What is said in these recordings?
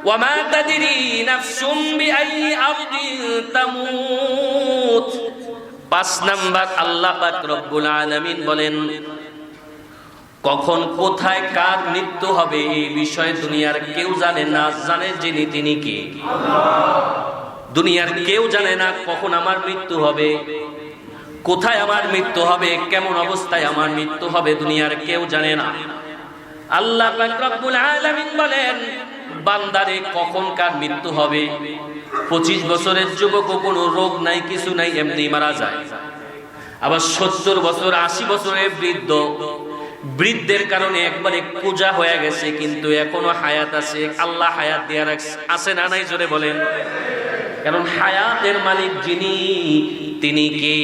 ওয়া মা তাদরি নাফসুম বিআইয়ি আরদিন তামুত। 5 নাম্বার আল্লাহ পাক রব্বুল আলামিন বলেন, কখন কোথায় কার মৃত্যু হবে এই বিষয়ে দুনিয়ার কেউ জানে না, জানে যিনি তিনি কে? দুনিয়ার কেউ জানে না কখন আমার মৃত্যু হবে, কোথায় আমার মৃত্যু হবে, কেমন অবস্থায় আমার মৃত্যু হবে, দুনিয়ার কেউ জানে না। আল্লাহ পাক রব্বুল আলামিন বলেন, বান্দারে কখন কার মৃত্যু হবে। 25 বছরের যুবক, কোনো রোগ নাই, কিছু নাই, এমনি মারা যায়। আবার 70 বছর 80 বছরের বৃদ্ধের কারণে একবারে পূজা হয়ে গেছে, কিন্তু এখনো হায়াত আছে। আল্লাহ হায়াত দিয়ে রাখছে, আছে না নাই জোরে বলেন। কারণ হায়াতের মালিক যিনি, তিনি কে?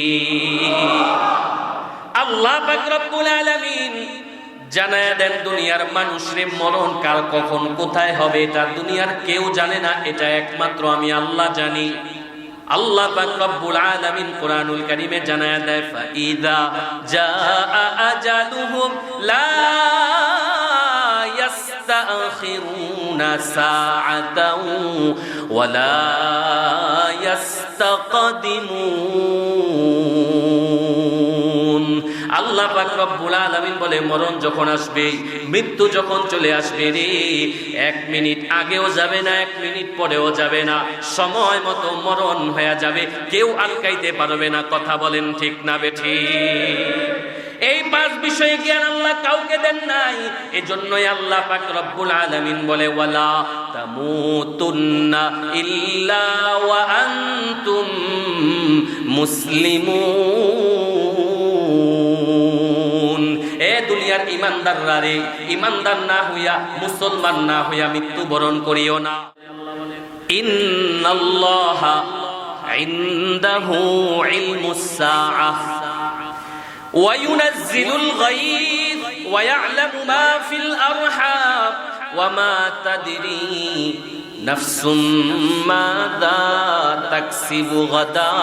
আল্লাহ পাক রব্বুল আলামিন জানায়া দেন দুনিয়ার মানুষরে মরণ কার কখন কোথায় হবে এটা দুনিয়ার কেউ জানে না, এটা একমাত্র আমি আল্লাহ জানি। আল্লাহ পাক রব্বুল আলামিন কোরআনুল কারীমে জানায়া দেয়, ফাইদা জাআ আজালুহুম লা ইয়াস্তাখিরুনা সাআতাও ওয়ালা ইয়াস্তাকদিমুন। আল্লাহ পাক রব্বুল আলামিন বলে, মরণ যখন আসবে, মৃত্যু যখন চলে আসবে রে, 1 মিনিট আগেও যাবে না, 1 মিনিট পরেও যাবে না, সময় মতো মরণ হয়ে যাবে, কেউ আটকাইতে পারবে না। কথা বলেন ঠিক না বেঠিক? এই 5 বিষয়ে জ্ঞান আল্লাহ কাউকে দেন নাই। এজন্যই আল্লাহ পাক রব্বুল আলামিন বলে, ওয়ালা তামুতুন্না ইল্লা ওয়া আনতুম মুসলিমুন। এ দুনিয়ার ইমানদাররা রে, ইমানদার না হইয়া, মুসলমান না হইয়া মৃত্যুবরণ করিও না। ইন্নাল্লাহা ইনদাহু ইলমুস সাআহ وينزل الغيث ويعلم ما في الأرحام وما تدري نفس ماذا تكسب غدا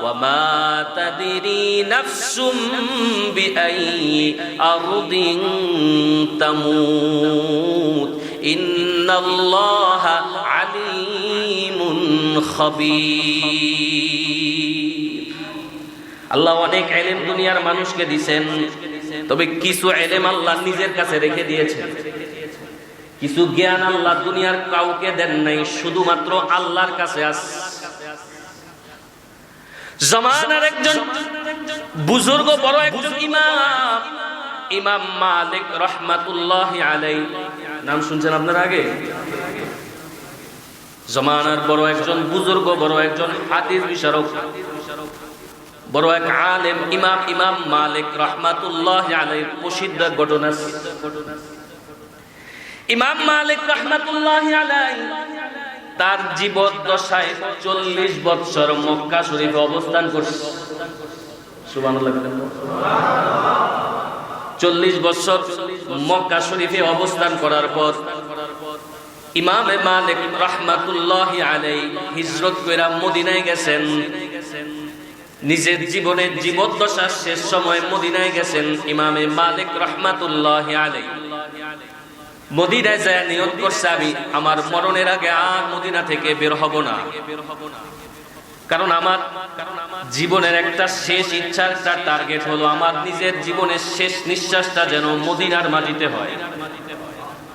وما تدري نفس بأي أرض تموت إن الله عليم خبير। আল্লাহ অনেক ইলম দুনিয়ার মানুষকে দিয়েছেন, তবে কিছু ইলম আল্লাহ নিজের কাছে রেখে দিয়েছেন। কিছু জ্ঞান আল্লাহ দুনিয়ার কাউকে দেন নাই, শুধুমাত্র আল্লাহর কাছে আছে। জামানার একজন বুজুর্গ, বড় একজন ইমাম, ইমাম মালিক রাহমাতুল্লাহি আলাইহি, নাম শুনছেন আপনারা আগে? জামানার বড় একজন বুজুর্গ, বড় একজন হাদিস বিশারদ, বড় এক আলেম, ইমাম মালিক রাহমাতুল্লাহি আলাইহির প্রসিদ্ধ ঘটনা। ইমাম মালিক রাহমাতুল্লাহি আলাইহি তার জীবদ্দশায় 40 বছর মক্কা শরীফে অবস্থান করছে। সুবহানাল্লাহ। 40 বছর মক্কা শরীফে অবস্থান করার পর ইমাম মালিক রাহমাতুল্লাহি আলাইহি হিজরত করে মদিনায় গেছেন। নিজের জীবনের জীবদ্দশার শেষ সময় মদিনায় গেছেন ইমামে মালিক রাহমাতুল্লাহি আলাইহি। মদিনায় যায় নিয়ত করছে, আমি আমার মরণের আগে আর মদিনা থেকে বের হব না, কারণ আমার জীবনের একটা শেষ ইচ্ছা, একটা টার্গেট হলো আমার নিজের জীবনের শেষ নিঃশ্বাসটা যেন মদিনার মাটিতে হয়,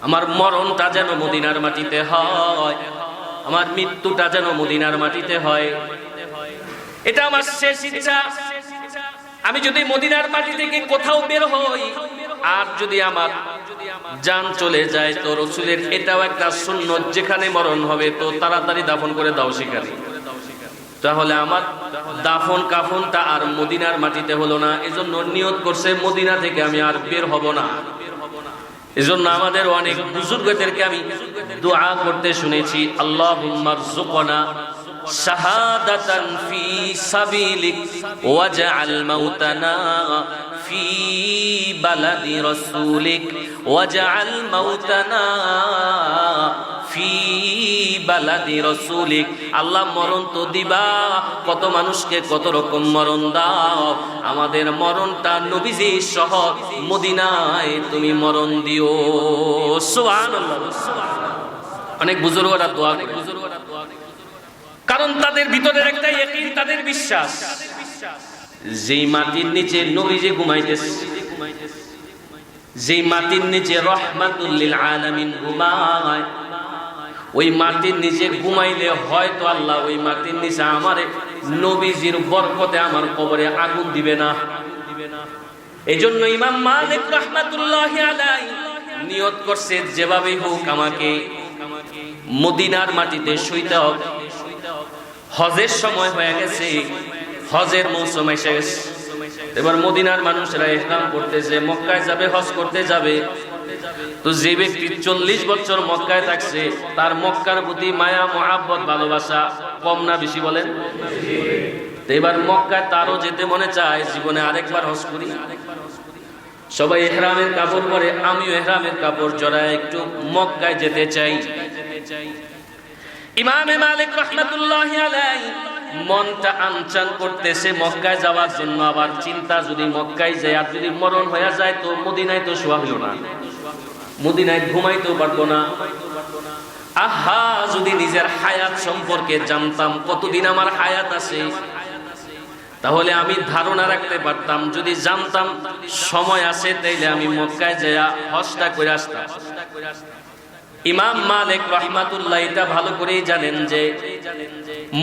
আমার মরণটা যেন মদিনার মাটিতে হয়, আমার মৃত্যুটা যেন মদিনার মাটিতে হয়। এটা আমার শেষ ইচ্ছা। আমি যদি মদিনার মাটি থেকে কোথাও বের হই, আর যদি আমার জান চলে যায়, তো রাসূলের এটাও একটা সুন্নত, যেখানে মরণ হবে তো তাড়াতাড়ি দাফন করে দাও সেখানে। তাহলে আমার দাফন কাফনটা আর মদিনার মাটিতে হলো না, এজন্য নিয়ত করছে মদিনা থেকে আমি আর বের হব না। এজন্য আমাদের অনেক বুজুর্গদেরকে আমি দোয়া করতে শুনেছি, আল্লাহুম্মা রযুকনা শাহাদাতান ফি সাবিলিক ওয়াজআল মাউতানা ফি বালাদি রাসূলিক ওয়াজআল মাউতানা ফি বালাদি রাসূলিক। আল্লাহ মরণ তো দিবা, কত মানুষকে কত রকম মরণ দাও, আমাদের মরণটা নবীজি সহ মদিনায় তুমি মরণ দিও। সুবহানাল্লাহ। অনেক বুজুর্গরা দোয়া করে, কারণ তাদের ভিতরের একটা ইয়াকিন, তাদের বিশ্বাস, যেই মাটির নিচে নবীজি ঘুমাইতেছে, যেই মাটির নিচে রহমাতুল লিল আলামিন ঘুমায়, ওই মাটির নিচে ঘুমাইলে হয়তো আল্লাহ ওই মাটির নিচে আমার নবীজির বরকতে আমার কবরে আগুন দিবে না। এজন্য ইমাম মালিক রাহমাতুল্লাহি আলাইহি নিয়ত করছে, যেভাবেই হোক আমাকে মদিনার মাটিতে শুইতে হবে। হজের সময় হয়ে গেছে, হজের মৌসুম এসে গেছে, এবার মদিনার মানুষরা ইহরাম করতেছে, মক্কায় যাবে, হজ করতে যাবে। তো যে ব্যক্তি 40 বছর মক্কায় থাকছে, তার মক্কার প্রতি মায়া মহাব্বত ভালোবাসা কম না বেশি বলেন? তো এবার মক্কায় তারও যেতে মনে চায়, জীবনে আরেকবার হজ করি। সবাই ইহরামের কাপড় পরে, আমিও ইহরামের কাপড় জড়ায় একটু মক্কায় যেতে চাই। ইমামে মালিক রাহমাতুল্লাহি আলাইহি মনটা আনচান করতেছে মক্কায় যাওয়ার জন্য। আবার চিন্তা, যদি মক্কায় যায় আর যদি মরণ হয়ে যায় তো মদিনায় তো শোয়া হলো না, মদিনায় ঘুমাইতেও পারবো না। আহা, যদি নিজের হায়াত সম্পর্কে জানতাম, কতদিন আমার হায়াত আছে, তাহলে আমি ধারণা রাখতে পারতাম। যদি জানতাম সময় আছে, তাইলে আমি মক্কায় যাইয়া হজটা করে আসতাম। ইমাম মালিক রাহমাতুল্লাহ এটা ভালো করেই জানেন যে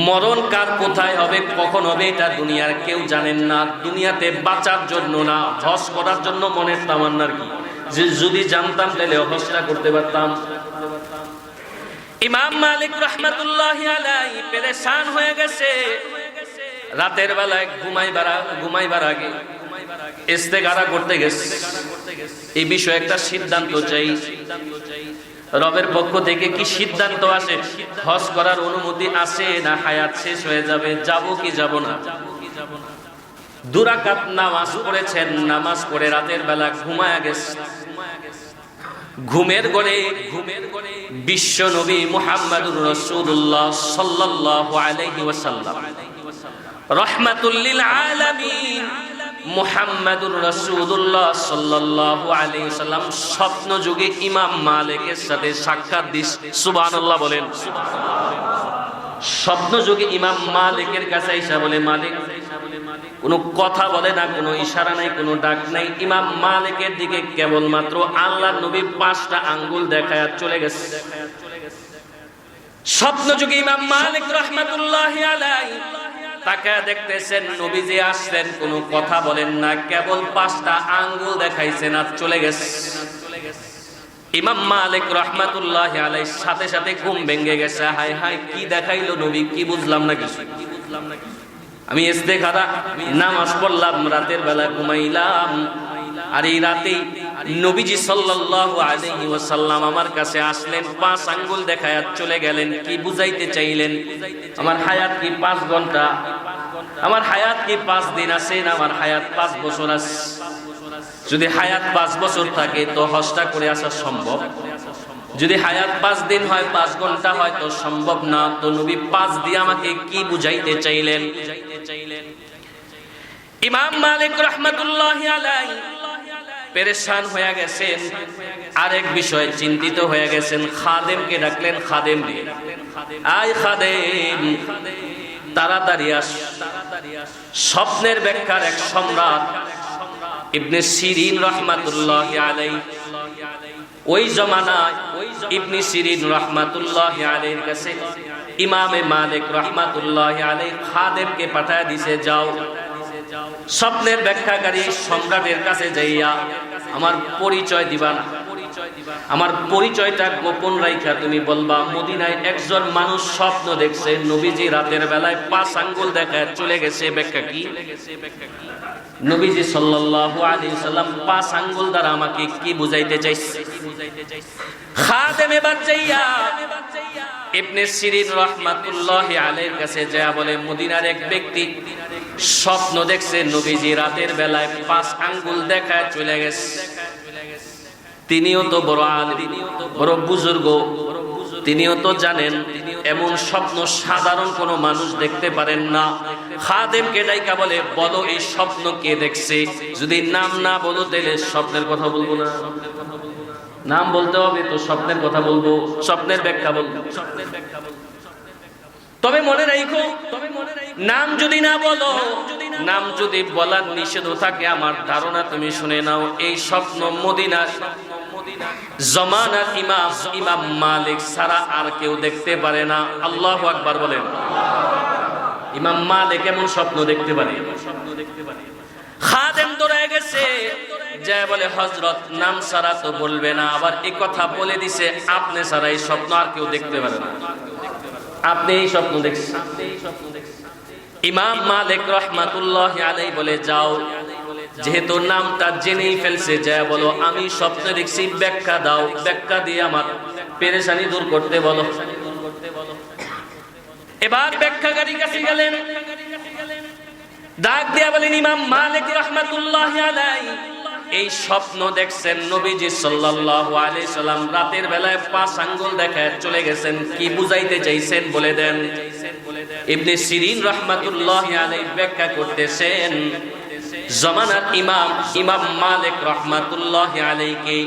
মরণ কার কোথায় হবে, কখন হবে, এটা দুনিয়ার কেউ জানেন না। দুনিয়াতে বাঁচার জন্য না, হজ করার জন্য মনের তামান্নার কি, যে যদি জানতাম তাহলে হজটা করতে পারতাম। ইমাম মালিক রাহমাতুল্লাহি আলাইহি পেরেশান হয়ে গেছে। রাতের বেলায় ঘুমাইবার আগে ইস্তেখারা করতে গেছে। এই বিষয়ে একটা সিদ্ধান্ত চাই, রবের পক্ষ থেকে কি সিদ্ধান্ত আসে, হজ করার অনুমতি আছে না হায়াত শেষ হয়ে যাবে, যাব কি যাব না। 2 রাকাত নামাজ পড়েছেন, নামাজ পড়ে রাতের বেলা ঘুমায়া গেছে। ঘুমের ঘরে বিশ্ব নবী মুহাম্মদুর রাসূলুল্লাহ সাল্লাল্লাহু আলাইহি ওয়াসাল্লাম রাহমাতুল লিল আলামিন মুহাম্মদুর রাসূলুল্লাহ সাল্লাল্লাহু আলাইহি ওয়াসাল্লাম স্বপ্ন যুগে ইমাম মালিকের সাথে সাক্ষাৎ দিস। সুবহানাল্লাহ বলেন। স্বপ্ন যুগে ইমাম মালিকের কাছে আইসা বলে, মালিক, কোনো কথা বলে না, কোনো ইশারা নাই, কোনো ডাক নাই। ইমাম মালিকের দিকে কেবলমাত্র আল্লাহর নবী 5টা আঙ্গুল দেখায়া চলে গেছে। স্বপ্ন যুগে ইমাম মালিক রাহমাতুল্লাহি আলাইহি তাকায় দেখতেছেন নবীজি আসলেন, কোনো কথা বলেন না, কেবল 5টা আঙ্গুল দেখাইছেন আর চলে গেছে। ইমাম মালিক রাহমাতুল্লাহি আলাইহি সাথে সাথে ঘুম ভেঙে গেছে। হায় হায়, কি দেখাইলো নবী, কি বুঝলাম না কিছু। আমি ইস্তেখারা নামাজ পড়লাম, রাতের বেলা ঘুমাইলাম, আর এই রাতেই নবীজি সাল্লাল্লাহু আলাইহি ওয়াসাল্লাম আমার কাছে আসলেন, 5 আঙ্গুল দেখায়া চলে গেলেন। কি বুঝাইতে চাইলেন? আমার হায়াত কি 5 ঘন্টা? আমার হায়াত কি 5 দিন আছে? না আমার হায়াত 5 বছর আছে? যদি হায়াত 5 বছর থাকে তো হজটা করে আসা সম্ভব। যদি হায়াত 5 দিন হয়, 5 ঘন্টা হয় তো সম্ভব না। তো নবী 5 দিয়ে আমাকে কি বুঝাইতে চাইলেন? ইমাম মালিক রাহমাতুল্লাহি আলাইহি পেরেশান হয়ে গেছেন, আরেক বিষয় চিন্তিত হয়ে গেছেন। খাদেমকে ডাকলেন, খাদেম রে, আয় খাদেম, তাড়াতাড়ি আস। স্বপ্নের ব্যাখ্যার এক সম্রাট ইবনে সিরিন রাহমাতুল্লাহি আলাইহি, ওই জমানায় ইবনে সিরিন রাহমাতুল্লাহি আলাইহির কাছে ইমামে মালিক রাহমাতুল্লাহি আলাইহি খাদেমকে পাঠায় দিছে, যাও স্বপ্নের ব্যাখ্যাকারী সম্রাটের কাছে যাইয়া আমার পরিচয় দিবা না, আমার পরিচয়টা গোপন রাইখা তুমি বলবা মদিনায় একজন মানুষ স্বপ্ন দেখছে, নবীজি রাতের বেলায় 5 আঙ্গুল দেখায় চলে গেছে। ব্যাখ্যা কি? নবীজি সাল্লাল্লাহু আলাইহি ওয়াসাল্লাম 5 আঙ্গুল দ্বারা আমাকে কি বুঝাইতে চাইছে? খাদেম এবার যাইয়া ইবনে সিরিন রাহমাতুল্লাহি আলাইহির কাছে যায় বলে, মদিনার এক ব্যক্তি স্বপ্ন দেখছে নবীজি রাতের বেলায় 5 আঙ্গুল দেখায় চলে গেছে। তিনিও তো বড় আলিম, বড় বুজুর্গ, তিনিও তো জানেন এমন স্বপ্ন সাধারণ কোনো মানুষ দেখতে পারেন না। খাদেমকে ডাইকা বলে, বলো এই স্বপ্ন কে দেখছে? যদি নাম না বলো তাহলে স্বপ্নের কথা বলবো না। নাম বলতে হবে তো স্বপ্নের কথা বলবো, স্বপ্নের ব্যাখ্যা বলবো। তবে মনে রাখো, নাম যদি না বলো, নাম যদি বলার নিষেধ থাকে, আমার ধারণা তুমি শুনে নাও, এই স্বপ্ন মদিনার জমানার ইমাম মালিক ছাড়া আর কেউ দেখতে পারে না। আল্লাহু আকবার বলেন। ইমাম মালিক এমন স্বপ্ন দেখতে পারে। খাদেম দৌড়ে গেছে, যে বলে হযরত নাম ছাড়া তো বলবে না, আবার এই কথা বলে দিছে আপনি ছাড়া এই স্বপ্ন আর কেউ দেখতে পারে না। আপনি এই স্বপ্ন দেখছেন। ইমাম মালিক রাহমাতুল্লাহি আলাইহি বলে, যাও, যেহেতু নামটা জেনেই ফেলছে, যা বলো আমি স্বপ্ন দেখছি, ব্যাখ্যা দাও, ব্যাখ্যা দিয়ে আমার পেরেশানি দূর করতে বলো। এবার ব্যাখ্যাকারী কাছে গেলেন, ডাক দিয়া বলেন, ইমাম মালিক রাহমাতুল্লাহি আলাইহি এই স্বপ্ন দেখছেন নবীজি সাল্লাল্লাহু আলাইহি সাল্লাম রাতের বেলায় 5 আঙ্গুল দেখায় চলে গেছেন, কি বুঝাইতে চাইছেন বলে দেন। ইবনে সিরিন রাহমাতুল্লাহি আলাইহি ব্যাখ্যা করতেছেন, জমানার ইমাম মালিক রাহমাতুল্লাহি আলাইহিকে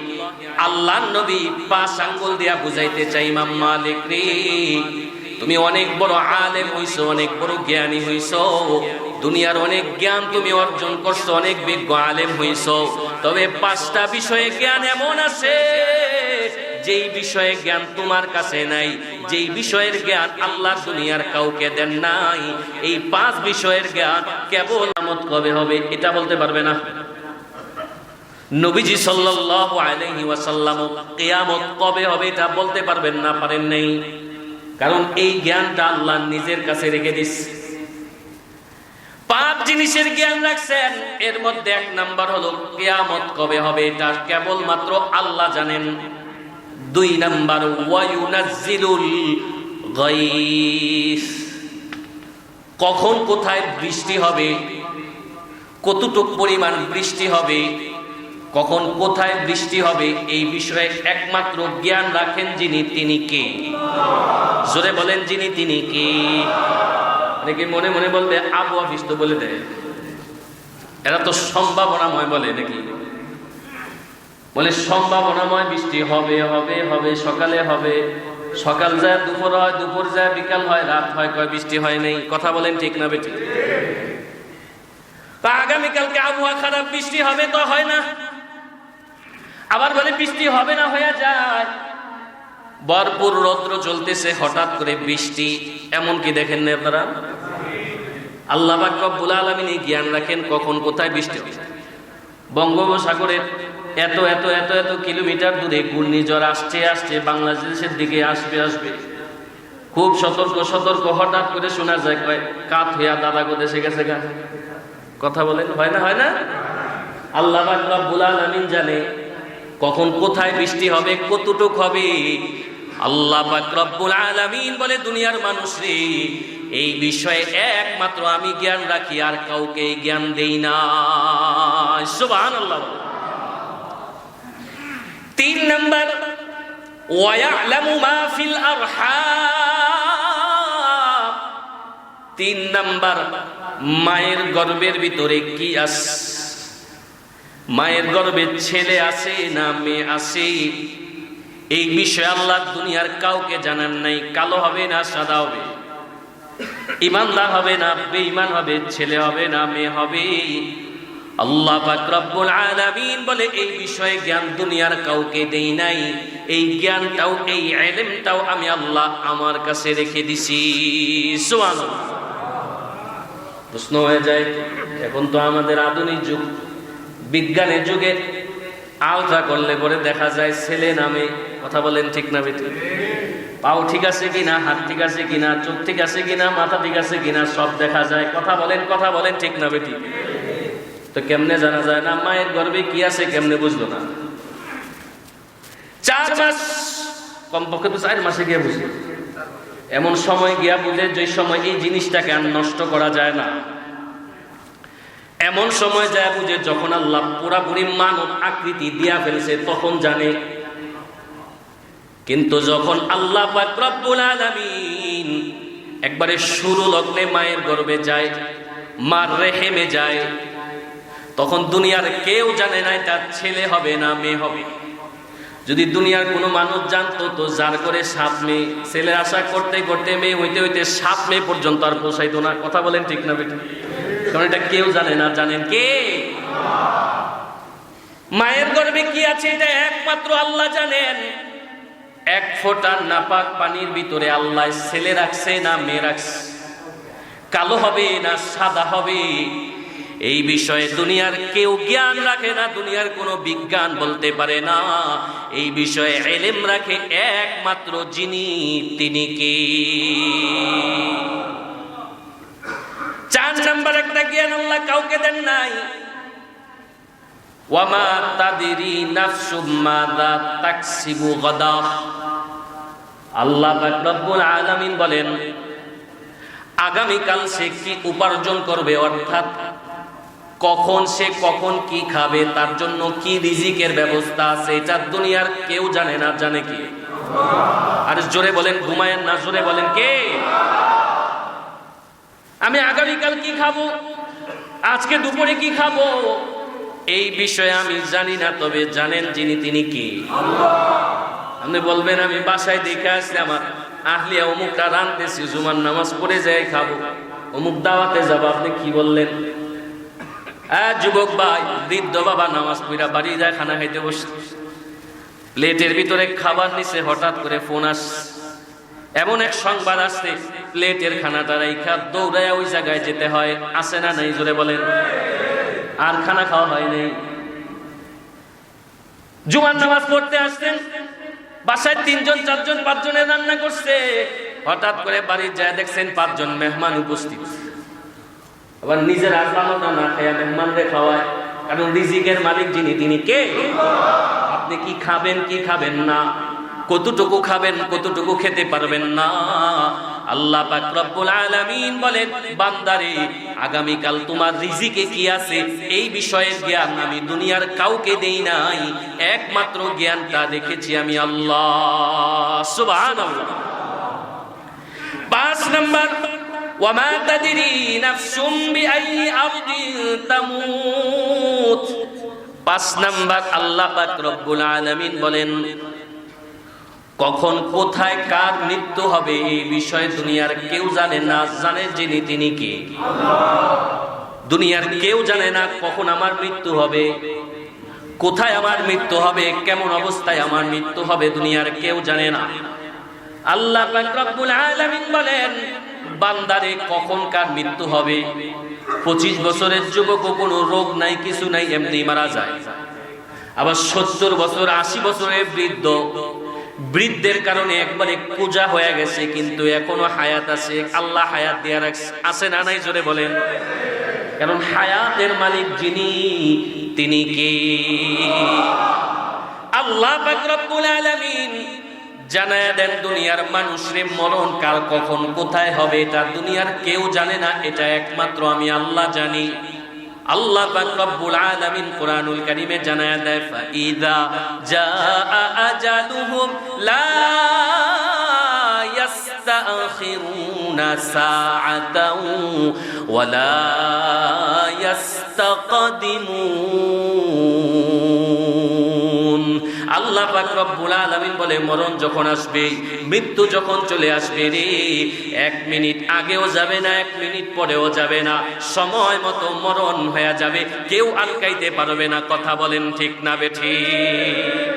আল্লাহর নবী 5 আঙ্গুল দিয়া বুঝাইতে চাই, ইমাম মালিক রে, তুমি অনেক বড় আলেম হইছো, অনেক বড় জ্ঞানী হইছো, দুনিয়ার অনেক জ্ঞান তুমি অর্জন করছো, অনেক বিজ্ঞ আলেম হইছো, তবে 5টা বিষয়ে জ্ঞান এমন আছে যেই বিষয়ে জ্ঞান তোমার কাছে নাই, যেই বিষয়ের জ্ঞান আল্লাহ দুনিয়ার কাউকে দেন নাই। এই 5 বিষয়ের জ্ঞান কেবল কিয়ামত কবে হবে এটা বলতে পারবে না। নবীজি সাল্লাল্লাহু আলাইহি ওয়াসাল্লাম কিয়ামত কবে হবে এটা বলতে পারবেন না, পারেন নাই, কারণ এই জ্ঞানটা আল্লাহ নিজের কাছে রেখে দিয়েছে। 5 জিনিসের জ্ঞান রাখছেন, এর মধ্যে 1 নাম্বার হলো কিয়ামত কবে হবে এটা কেবল মাত্র আল্লাহ জানেন। 2 নাম্বার ওয়ায়ুনাজ্জিলুল গায়স, কখন কোথায় বৃষ্টি হবে, কতটুক পরিমাণ বৃষ্টি হবে, কখন কোথায় বৃষ্টি হবে, এই বিষয়ে একমাত্র জ্ঞান রাখেন যিনি, তিনি কে? জোরে বলেন, যিনি, তিনি কে? নাকি মনে মনে বলবে আবহাওয়া অফিস তো বলে দেয়, এরা তো সম্ভাবনাময় বলে নাকি, বলে সম্ভাবনাময় বৃষ্টি হবে হবে হবে, সকালে হবে, সকাল যায় দুপুর হয়, দুপুর যায় বিকাল হয়, রাত হয়, কয় বৃষ্টি হয় নাই। কথা বলেন ঠিক না বেঠিক? তা আগামীকালকে আবহাওয়া খারাপ, বৃষ্টি হবে, তো হয় না। আবার বলে বৃষ্টি হবে না, হয়ে যায়। ভরপুর রৌদ্র চলতেছে, হঠাৎ করে বৃষ্টি, এমন কি দেখেন না আপনারা? আল্লাহ পাক রব্বুল আলামিন জ্ঞান রাখেন কখন কোথায় বৃষ্টি হবে। বঙ্গোপসাগরের এত এত এত এত কিলোমিটার দূরে ঘূর্ণিঝড় আসছে আসছে বাংলাদেশের দিকে আসবে, খুব সতর্ক সতর্ক, হঠাৎ করে শোনা যায় কয় কাত হইয়া দাদা গো দেশে গেছে গা। কথা বলেন, হয় না? হয় না? আল্লাহ পাক রব্বুল আলামিন জানে কখন কোথায় বৃষ্টি হবে, কতটুক হবে। আল্লাহ পাক রব্বুল আলামিন বলে, দুনিয়ার মানুষ রে, এই বিষয়ে একমাত্র আমি জ্ঞান রাখি, আর কাউকে জ্ঞান দেই না। সুবহানাল্লাহ। 3 নাম্বার ওয়ায়ালামু মা ফিল আরহাম, 3 নাম্বার মায়ের গর্ভের ভিতরে কি আছে, মায়ের গর্ভে ছেলে আছে না মেয়ে আছে, এই বিষয়ে আল্লাহ দুনিয়ার কাউকে জানান নাই। কালো হবে না সাদা হবে, ইমানদার হবে না বেঈমান হবে, ছেলে হবে না মেয়ে হবে, আল্লাহ পাক রব্বুল আলামিন বলে এই বিষয়ে জ্ঞান দুনিয়ার কাউকে দেই নাই। এই জ্ঞানটাও, এই ইলমটাও আমি আল্লাহ আমার কাছে রেখে দিছি। সুবহানাল্লাহ। প্রশ্ন হয়ে যায়, এখন তো আমাদের আধুনিক যুগ, বিজ্ঞানের যুগে আলট্রা করলে পরে দেখা যায় ছেলে নামে। কথা বলেন ঠিক না বেঠিক? পাও ঠিক আছে কিনা, হাত ঠিক আছে কিনা, চোখ ঠিক আছে কিনা, মাথা ঠিক আছে কিনা, সব দেখা যায়। কথা বলেন ঠিক না বেঠিক? তো কেমনে জানা যায় না মায়ের গর্ভে কি আছে, কেমনে বুঝলো না? 4 মাস, কমপক্ষে তো 4 মাসে গিয়ে বুঝলো। এমন সময় গিয়া বুঝে যে সময় এই জিনিসটাকে আর নষ্ট করা যায় না। এমন সময় যায় বুঝে যখন আল্লাহ পুরাপুরি মানব আকৃতি দিয়া ফেলছে, তখন জানে। কিন্তু যখন আল্লাহ পাক রব্বুল আলামিন একবারে শুরু লগ্নে মায়ের গর্ভে যায়, মার রেহেমে যায়, তখন দুনিয়ার কেউ জানে না এটা ছেলে হবে না মেয়ে হবে। যদি দুনিয়ার কোনো মানুষ জানতো তো যার করে 7 মেয়ে, ছেলের আশা করতে করতে মেয়ে হইতে হইতে 7 মেয়ে পর্যন্ত আর পৌঁছাইতো না। কথা বলেন ঠিক না বেটা? কারণ এটা কেউ জানে না, জানেন কে? মায়ের গর্ভে কি আছে এটা একমাত্র আল্লাহ জানেন। এক ফোঁটা নাপাক পানির ভিতরে আল্লাহ ছেলে রাখছে না মেয়ে রাখছে, কালো হবে না সাদা হবে, এই বিষয়ে দুনিয়ার কেউ জ্ঞান রাখে না, দুনিয়ার কোনো বিজ্ঞান বলতে পারে না। এই বিষয়ে ইলম রাখে একমাত্র যিনি, তিনি কে? 4 নাম্বার একটা জ্ঞান আল্লাহ কাউকে দেন নাই। ওয়ামা তাদরি নাফসুম মাযা তাকসিবু গাদা। আল্লাহ পাক রব্বুল আলামিন বলেন আগামীকাল সে কি উপার্জন করবে, অর্থাৎ কখন সে কখন কি খাবে, তার জন্য কি রিজিকের ব্যবস্থা আছে, এটা দুনিয়ার কেউ জানে না। জানে কি? আর জোরে বলেন, ঘুমায়েন না, জোরে বলেন কে? আমি আগামীকাল কি খাবো, আজকে দুপুরে কি খাবো, এই বিষয়ে আমি জানি না, তবে জানেন যিনি, তিনি কি? আপনি বলবেন আমি বাসায় দেখে আসলে আমার আহলিয়া অমুকটা রানতেছি, জুমার নামাজ পড়ে যাই খাবো, অমুক দাওয়াতে যাবো। আপনি কি বললেন? যুবক ভাই, বৃদ্ধ বাবা নামাজ পড়া বাড়ি যায় খানা খাইতে বসে, প্লেটের ভিতরে খাবার নিচে হঠাৎ করে ফোন আসছে, এমন এক সংবাদ আসছে, প্লেটের খানাটা রাইখা দৌড়ায় ওই জায়গায় যেতে হয়। আসে না নাই? জোরে বলেন। আর খানা খাওয়া হয় নাই। জুমার নামাজ পড়তে আসতেন, বাসায় 3 জন 4 জন 5 জনের রান্না করছে, হঠাৎ করে বাড়ি যায় দেখছেন 5 জন মেহমান উপস্থিত। আবার নিজের আসামটা না খায়া মেহমানদের খাওয়ায়, কারণ রিজিকের মালিক যিনি, তিনি কে? আপনি কি খাবেন কি খাবেন না, কতটুকু খাবেন কতটুকু খেতে পারবেন না, আল্লাহ পাক রব্বুল আলামিন বলেন বান্দারে আগামীকাল তোমার রিজিকে কি আছে এই বিষয়ের জ্ঞান আমি দুনিয়ার কাউকে দেই নাই, একমাত্র জ্ঞানটা দেখেছি আমি আল্লাহ। সুবহানাল্লাহ। 5 নাম্বার, ওয়ামা তাদরি নাফসুম বিআইয়ি আরদিন তামুত। 5 নাম্বার, আল্লাহ পাক রব্বুল আলামিন বলেন কখন কোথায় কার মৃত্যু হবে এই বিষয়ে দুনিয়ার কেউ জানে না, জানে যিনি, তিনি কে? দুনিয়ার কেউ জানে না কখন আমার মৃত্যু হবে, কোথায় আমার মৃত্যু হবে, কেমন অবস্থায় আমার মৃত্যু হবে, দুনিয়ার কেউ জানে না। আল্লাহ পাক রব্বুল আলামিন বলেন বান্দারে কখন কার মৃত্যু হবে। 25 বছরের যুবক, কোনো রোগ নাই কিছু নাই, এমনি মারা যায়। আবার 70 বছর 80 বছরের বৃদ্ধ, বৃদ্ধের কারণে একবারে কুজা হয়ে গেছে, কিন্তু এখনো হায়াত আছে, আল্লাহ হায়াত দিয়ে রাখছে। আছে না নাই? জোরে বলেন। কারণ হায়াতের মালিক যিনি, তিনি কে? আল্লাহ পাক রব্বুল আলামিন জানায়া দেন দুনিয়ার মানুষের মরণ কার কখন কোথায় হবে এটা দুনিয়ার কেউ জানে না, এটা একমাত্র আমি আল্লাহ জানি। আল্লাহ পাক রব্বুল আলামিন কোরআনুল কারীমে জানায়া দেয় ফাইদা জাআ আজালুহুম লা ইস্তাখিরুনা সাআতাও ওয়ালা ইস্তাকদিমুন। আল্লাহ পাক রব্বুল আলামিন বলে মরণ যখন আসবে, মৃত্যু যখন চলে আসবে রে, 1 মিনিট আগেও যাবে না, 1 মিনিট পরেও যাবে না, সময় মতো মরণ হয়ে যাবে, কেউ আটকাইতে পারবে না। কথা বলেন ঠিক না বেঠিক?